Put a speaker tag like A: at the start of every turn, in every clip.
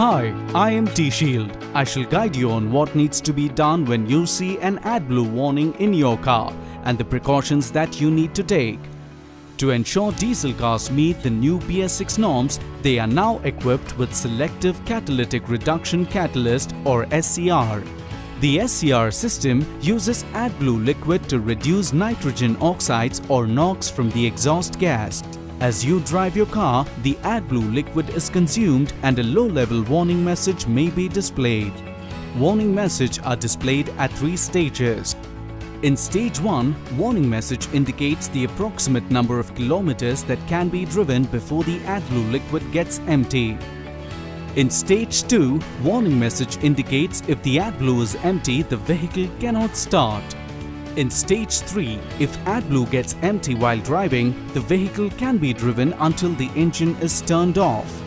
A: Hi, I am TShield. I shall guide you on what needs to be done when you see an AdBlue warning in your car and the precautions that you need to take. To ensure diesel cars meet the new BS6 norms, they are now equipped with Selective Catalytic Reduction Catalyst or SCR. The SCR system uses AdBlue liquid to reduce nitrogen oxides or NOx from the exhaust gas. As you drive your car, the AdBlue liquid is consumed and a low-level warning message may be displayed. Warning messages are displayed at 3 stages. In Stage 1, warning message indicates the approximate number of kilometers that can be driven before the AdBlue liquid gets empty. In Stage 2, warning message indicates if the AdBlue is empty, the vehicle cannot start. In Stage 3, if AdBlue gets empty while driving, the vehicle can be driven until the engine is turned off.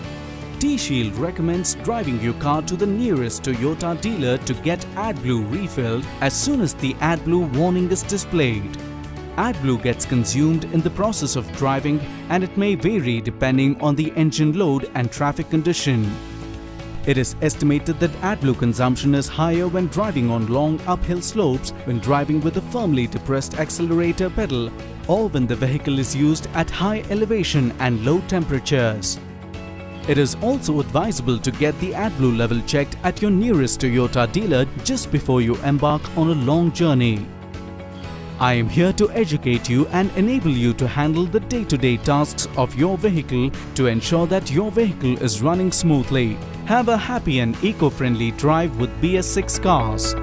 A: TShield recommends driving your car to the nearest Toyota dealer to get AdBlue refilled as soon as the AdBlue warning is displayed. AdBlue gets consumed in the process of driving and it may vary depending on the engine load and traffic condition. It is estimated that AdBlue consumption is higher when driving on long uphill slopes, when driving with a firmly depressed accelerator pedal, or when the vehicle is used at high elevation and low temperatures. It is also advisable to get the AdBlue level checked at your nearest Toyota dealer just before you embark on a long journey. I am here to educate you and enable you to handle the day-to-day tasks of your vehicle to ensure that your vehicle is running smoothly. Have a happy and eco-friendly drive with BS6 cars.